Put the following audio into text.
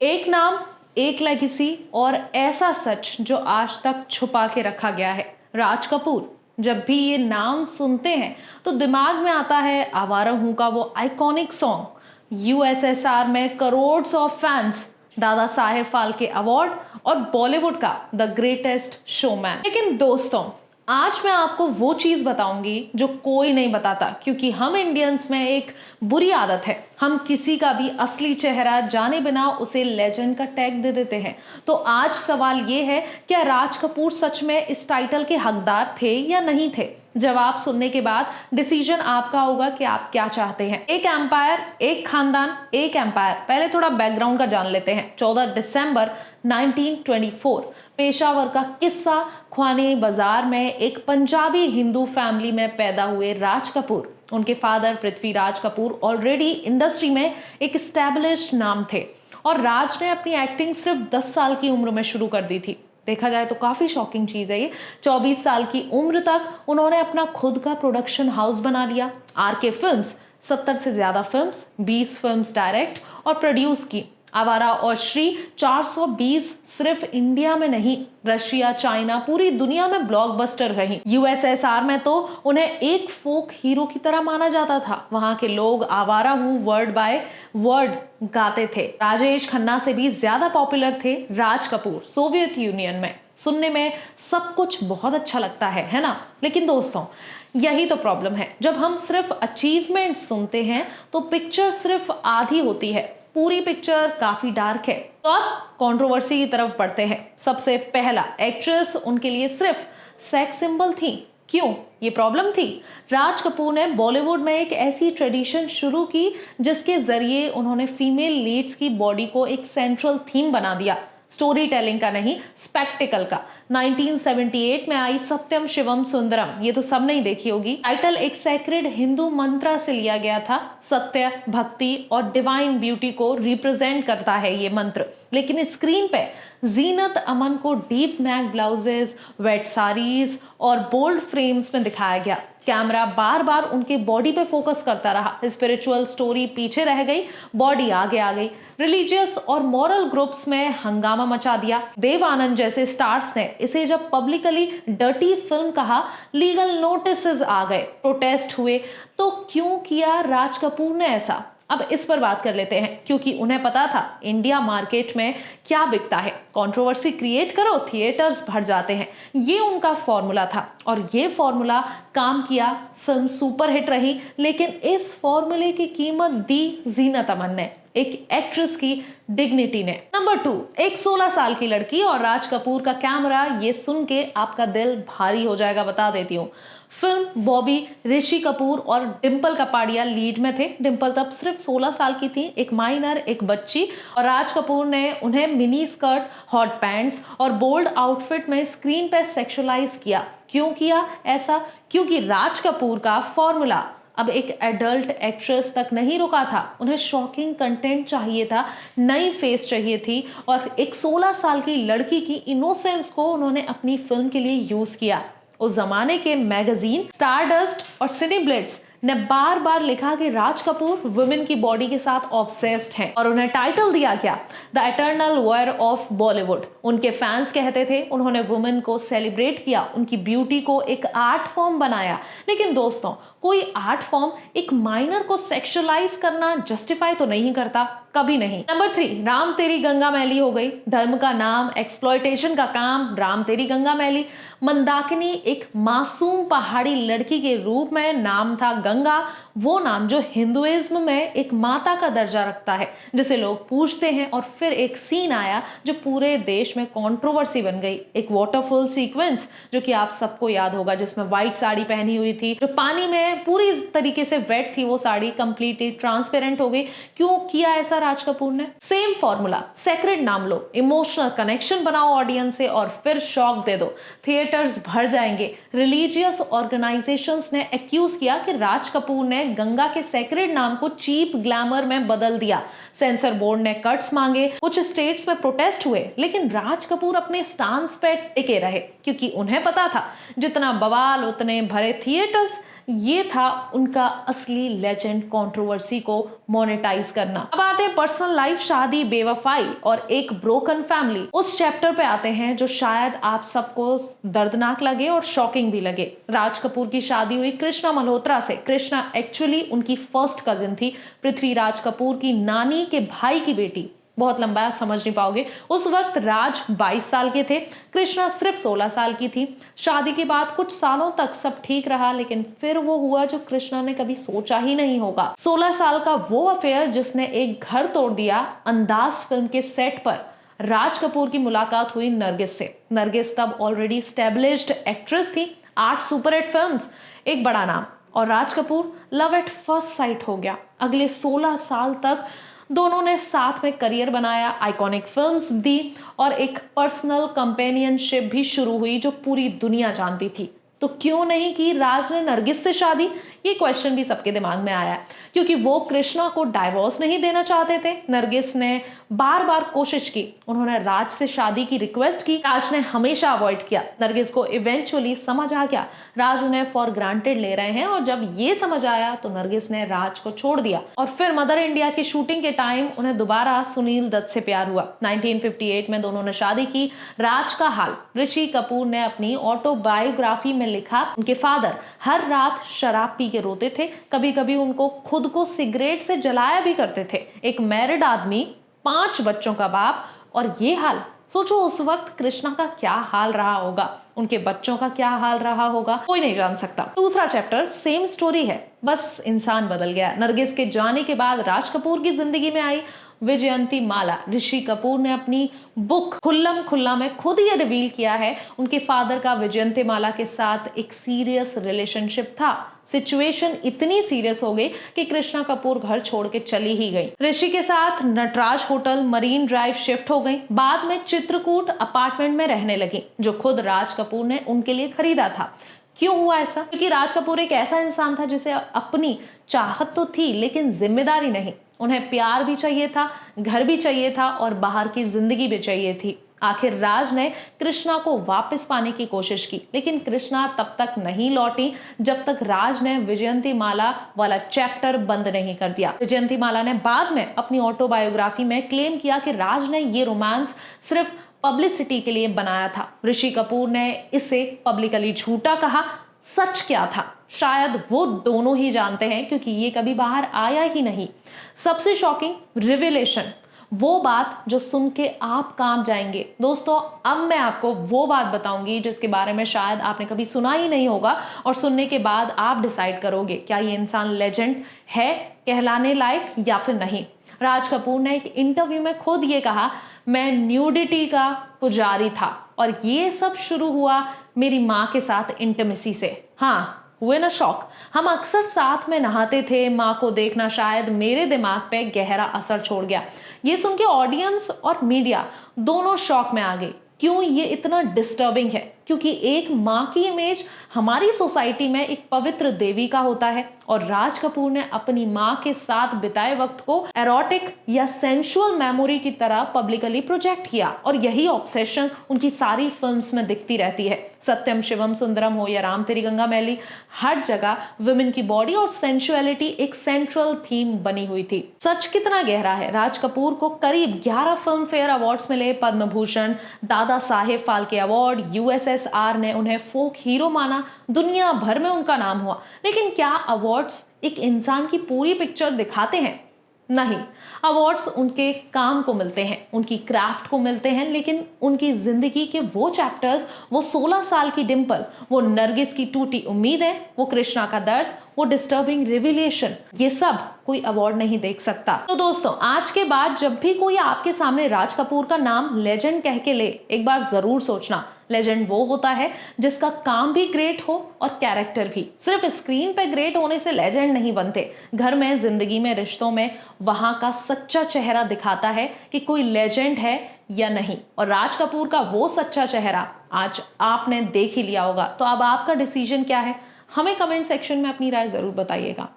एक नाम, एक लेगेसी और ऐसा सच जो आज तक छुपा के रखा गया है, राज कपूर। जब भी ये नाम सुनते हैं तो दिमाग में आता है आवारा हूं का वो आइकॉनिक सॉन्ग, यूएसएसआर में crore of fans, Dada Saheb Phalke award और बॉलीवुड का द ग्रेटेस्ट शोमैन। लेकिन दोस्तों, आज मैं आपको वो चीज बताऊंगी जो कोई नहीं बताता, क्योंकि हम इंडियंस में एक बुरी आदत है, हम किसी का भी असली चेहरा जाने बिना उसे लेजेंड का टैग दे देते हैं। तो आज सवाल ये है, क्या राज कपूर सच में इस टाइटल के हकदार थे या नहीं थे? जवाब सुनने के बाद डिसीजन आपका होगा कि आप क्या चाहते हैं। एक एम्पायर, एक खानदान, एक एम्पायर। पहले थोड़ा बैकग्राउंड का जान लेते हैं। 14 दिसंबर 1924 पेशावर का किस्सा। ख्वानी बाजार में एक पंजाबी हिंदू फैमिली में पैदा हुए राज कपूर। उनके father Prithviraj Kapoor already industry में एक स्टैब्लिश्ड नाम थे और राज ने अपनी एक्टिंग सिर्फ 10 साल की उम्र में शुरू कर दी थी। देखा जाए तो काफी शॉकिंग चीज है ये। 24 साल की उम्र तक उन्होंने अपना खुद का प्रोडक्शन हाउस बना लिया, आरके फिल्म्स। 70 से ज्यादा फिल्म्स, 20 फिल्म्स डायरेक्ट और प्रोड्यूस की। आवारा और श्री 420 सिर्फ इंडिया में नहीं, रशिया, चाइना, पूरी दुनिया में ब्लॉकबस्टर रही। यूएसएसआर में तो उन्हें एक फोक हीरो की तरह माना जाता था। वहां के लोग आवारा हूं वर्ड बाय वर्ड गाते थे। राजेश खन्ना से भी ज्यादा पॉपुलर थे राज कपूर सोवियत यूनियन में। सुनने में सब कुछ बहुत अच्छा लगता है ना? लेकिन दोस्तों, यही तो प्रॉब्लम है। जब हम सिर्फ अचीवमेंट सुनते हैं तो पिक्चर सिर्फ आधी होती है, पूरी पिक्चर काफी डार्क है। तो अब कंट्रोवर्सी की तरफ बढ़ते हैं। सबसे पहला, एक्ट्रेस उनके लिए सिर्फ सेक्स सिंबल थी। क्यों ये प्रॉब्लम थी? राज कपूर ने बॉलीवुड में एक ऐसी ट्रेडिशन शुरू की जिसके जरिए उन्होंने फीमेल लीड्स की बॉडी को एक सेंट्रल थीम बना दिया। स्टोरी टेलिंग का नहीं, स्पेक्टिकल का। 1978 में आई सत्यम शिवम सुंदरम, ये तो सबने ही देखी होगी। टाइटल एक सैक्रेड हिंदू मंत्र से लिया गया था। सत्य, भक्ति और डिवाइन ब्यूटी को रिप्रेजेंट करता है ये मंत्र। लेकिन स्क्रीन पे जीनत अमन को deep neck blouses, wet sarees और बोल्ड फ्रेम्स में दिखाया गया। कैमरा बार बार उनके बॉडी पे फोकस करता रहा। स्पिरिचुअल स्टोरी पीछे रह गई, बॉडी आगे आ गई। रिलीजियस और मॉरल ग्रुप्स में हंगामा मचा दिया। देव आनंद जैसे स्टार्स ने इसे जब पब्लिकली डर्टी फिल्म कहा, लीगल नोटिसेस आ गए, प्रोटेस्ट हुए। तो क्यों किया राज कपूर ने ऐसा? अब इस पर बात कर लेते हैं, क्योंकि उन्हें पता था इंडिया मार्केट में क्या बिकता है। कंट्रोवर्सी क्रिएट करो, थिएटर्स भर जाते हैं। ये उनका फॉर्मूला था और ये फॉर्मूला काम किया। फिल्म सुपरहिट रही, लेकिन इस फॉर्मूले की कीमत दी जीनत अमन ने, एक एक्ट्रेस की डिग्निटी ने। नंबर 2, एक 16 साल की लड़की और राज कपूर का कैमरा। ये सुन के आपका दिल भारी हो जाएगा, बता देती हूँ। फिल्म बॉबी, ऋषि कपूर और डिंपल कपाड़िया लीड में थे। डिंपल तब सिर्फ 16 साल की थी, एक माइनर, एक बच्ची। और राज कपूर ने उन्हें मिनी स्कर्ट, हॉट पैंट्स और बोल्ड आउटफिट में स्क्रीन पे सेक्सुअलाइज किया। क्यों किया ऐसा? क्योंकि राज कपूर का फॉर्मूला अब एक एडल्ट एक्ट्रेस तक नहीं रुका था। उन्हें शॉकिंग कंटेंट चाहिए था, नई फेस चाहिए थी और एक 16 साल की लड़की की इनोसेंस को उन्होंने अपनी फिल्म के लिए यूज किया। उस जमाने के मैगजीन स्टारडस्ट और सिनेब्लिट्स ने बार बार लिखा कि राज कपूर वुमेन की बॉडी के साथ ऑब्सेस्ड हैं और उन्हें टाइटल दिया गया the eternal war of Bollywood. उनके फैंस कहते थे उन्होंने वुमेन को सेलिब्रेट किया, उनकी ब्यूटी को एक आर्ट फॉर्म बनाया। लेकिन दोस्तों, कोई आर्ट फॉर्म एक माइनर को सेक्सुअलाइज करना जस्टिफाई तो नहीं करता, कभी नहीं। नंबर 3, राम तेरी गंगा मैली हो गई। धर्म का नाम, एक्सप्लॉयटेशन का काम, राम तेरी गंगा मैली। मंदाकिनी एक मासूम पहाड़ी लड़की के रूप में नाम था गंगा, वो नाम जो हिंदुइज्म में एक माता का दर्जा रखता है, जिसे लोग पूजते हैं। और फिर एक सीन आया जो पूरे देश में कंट्रोवर्सी बन गई, एक वाटरफॉल सीक्वेंस जो कि आप सबको याद होगा, जिसमें व्हाइट साड़ी पहनी हुई थी, जो पानी में पूरी तरीके से वेट थी, वो साड़ी कंप्लीटली ट्रांसपेरेंट हो गई। क्यों किया ऐसा राज कपूर ने? सेम फॉर्मूला, सेक्रेड नाम लो, इमोशनल कनेक्शन बनाओ ऑडियंस से और फिर शॉक दे दो, थिएटर्स भर जाएंगे। रिलीजियस ऑर्गेनाइजेशंस ने एक्यूज किया कि राज कपूर ने गंगा के सेक्रेड नाम को चीप ग्लैमर में बदल दिया। सेंसर बोर्ड ने कट्स मांगे, कुछ स्टेट्स में प्रोटेस्ट हुए, लेकिन राज कपूर अपने स्टांस पे टिके रहे, क्योंकि उन्हें पता था जितना बवाल उतने भरे थिएटर्स। ये था उनका असली लेजेंड कंट्रोवर्सी को मोनेटाइज करना। अब आते हैं पर्सनल लाइफ, शादी, बेवफाई और एक ब्रोकन फैमिली। उस चैप्टर पे आते हैं जो शायद आप सबको दर्दनाक लगे और शॉकिंग भी लगे। राज कपूर की शादी हुई कृष्णा मल्होत्रा से। कृष्णा एक्चुअली उनकी फर्स्ट कजिन थी, पृथ्वीराज कपूर की नानी के भाई की बेटी। बहुत लंबा है, समझ नहीं पाओगे। उस वक्त राज 22 साल के थे, कृष्णा सिर्फ 16 साल की थी। शादी के बाद कुछ सालों तक सब ठीक रहा, लेकिन फिर वो हुआ जो कृष्णा ने कभी सोचा ही नहीं होगा। 16 साल का वो अफेयर जिसने एक घर तोड़ दिया। अंदाज फिल्म के सेट पर राज कपूर की मुलाकात हुई नरगिस से। नरगिस तब ऑलरेडी स्टैब्लिश्ड एक्ट्रेस थी, 8 सुपरहिट फिल्म्स, एक बड़ा नाम। और Raj Kapoor love at first sight हो गया। अगले 16 साल तक दोनों ने साथ में करियर बनाया, आइकॉनिक फिल्म्स दी और एक पर्सनल कंपेनियनशिप भी शुरू हुई जो पूरी दुनिया जानती थी। तो क्यों नहीं की राज ने नरगिस से शादी? ये क्वेश्चन भी सबके दिमाग में आया, क्योंकि वो कृष्णा को डाइवोर्स नहीं देना चाहते थे। नरगिस ने बार बार कोशिश की, उन्होंने राज से शादी की रिक्वेस्ट की, राज ने हमेशा अवॉइड किया। नरगिस को इवेंचुअली समझ आ गया राज उन्हें फॉर ग्रांटेड ले रहे हैं, और जब ये समझ आया तो नरगिस ने राज को छोड़ दिया। और फिर मदर इंडिया की शूटिंग के टाइम उन्हें दोबारा सुनील दत्त से प्यार हुआ। 1958 में दोनों ने शादी की। राज का हाल ऋषि कपूर ने अपनी ऑटोबायोग्राफी में लिखा। उनके फादर हर रात शराब पी के रोते थे, कभी कभी उनको खुद को सिगरेट से जलाया भी करते थे। एक मैरिड आदमी, 5 बच्चों का बाप, और ये हाल। सोचो उस वक्त कृष्णा का क्या हाल रहा होगा, उनके बच्चों का क्या हाल रहा होगा, कोई नहीं जान सकता। दूसरा चैप्टर सेम स्टोरी है, बस इंसान बदल गया। नरगिस के जाने के बाद राज कपूर की जिंदगी में आई विजयंती माला। ऋषि कपूर ने अपनी बुक खुल्लम खुल्ला में खुद ये रिवील किया है उनके फादर का विजयंती माला के साथ एक सीरियस रिलेशनशिप था। सिचुएशन इतनी सीरियस हो गई कि कृष्णा कपूर घर छोड़ के चली ही गई। ऋषि के साथ Natraj hotel Marine Drive shift हो गई। बाद में चित्रकूट अपार्टमेंट में रहने लगी, जो खुद राज कपूर ने उनके लिए खरीदा था। क्यों हुआ ऐसा? क्योंकि राज कपूर एक ऐसा इंसान था जिसे अपनी चाहत तो थी लेकिन जिम्मेदारी नहीं। उन्हें प्यार भी चाहिए था, घर भी चाहिए था और बाहर की जिंदगी भी चाहिए थी। आखिर राज ने कृष्णा को वापस पाने की कोशिश की, लेकिन कृष्णा तब तक नहीं लौटी जब तक राज ने विजयंती माला वाला चैप्टर बंद नहीं कर दिया। विजयंती माला ने बाद में अपनी ऑटोबायोग्राफी में क्लेम किया कि राज ने ये रोमांस सिर्फ पब्लिसिटी के लिए बनाया था। ऋषि कपूर ने इसे पब्लिकली झूठा कहा। सच क्या था शायद वो दोनों ही जानते हैं, क्योंकि ये कभी बाहर आया ही नहीं। सबसे शॉकिंग रिविलेशन, वो बात जो सुन के आप कांप जाएंगे। दोस्तों, अब मैं आपको वो बात बताऊंगी जिसके बारे में शायद आपने कभी सुना ही नहीं होगा, और सुनने के बाद आप डिसाइड करोगे क्या ये इंसान लेजेंड है, कहलाने लायक, या फिर नहीं। राज कपूर ने एक इंटरव्यू में खुद ये कहा, मैं न्यूडिटी का पुजारी था और ये सब शुरू हुआ मेरी माँ के साथ इंटिमेसी से। हाँ, हुए ना शॉक? हम अक्सर साथ में नहाते थे, माँ को देखना शायद मेरे दिमाग पे गहरा असर छोड़ गया। ये सुन के ऑडियंस और मीडिया दोनों शॉक में आ गए। क्यों ये इतना डिस्टर्बिंग है? क्योंकि एक माँ की इमेज हमारी सोसाइटी में एक पवित्र देवी का होता है, और राज कपूर ने अपनी माँ के साथ बिताए वक्त को एरोटिक या सेंसुअल मेमोरी की तरह पब्लिकली प्रोजेक्ट किया, और यही ऑब्सेशन उनकी सारी फिल्म्स में दिखती रहती है। सत्यम शिवम सुंदरम हो या राम तेरी गंगा मैली, हर जगह वुमेन की बॉडी और सेंसुअलिटी एक सेंट्रल थीम बनी हुई थी। सच कितना गहरा है? राज कपूर को करीब 11 फिल्म फेयर अवार्ड्स मिले, पद्म भूषण, दादा साहेब फाल्के अवार्ड, USSR ने उन्हें फोक हीरो माना, दुनिया भर में उनका नाम हुआ। लेकिन क्या अवार्ड्स एक इंसान की पूरी पिक्चर दिखाते हैं? नहीं, अवार्ड्स उनके काम को मिलते हैं, उनकी क्राफ्ट को मिलते हैं, लेकिन उनकी जिंदगी के वो चैप्टर्स, वो 16 साल की डिंपल, वो नरगिस की टूटी उम्मीदें, वो कृष्णा का दर्द, वो डिस्टर्बिंग रिविलेशन, ये सब कोई अवार्ड नहीं देख सकता। तो दोस्तों, आज के बाद जब भी कोई आपके सामने राज कपूर का नाम लेजेंड कह के ले, एक बार जरूर सोचना, लेजेंड वो होता है जिसका काम भी ग्रेट हो और कैरेक्टर भी। सिर्फ स्क्रीन पे ग्रेट होने से लेजेंड नहीं बनते। घर में, जिंदगी में, रिश्तों में वहां का सच्चा चेहरा दिखाता है कि कोई लेजेंड है या नहीं। और राज कपूर का वो सच्चा चेहरा आज आपने देख ही लिया होगा। तो अब आपका डिसीजन क्या है? हमें कमेंट सेक्शन में अपनी राय जरूर बताइएगा।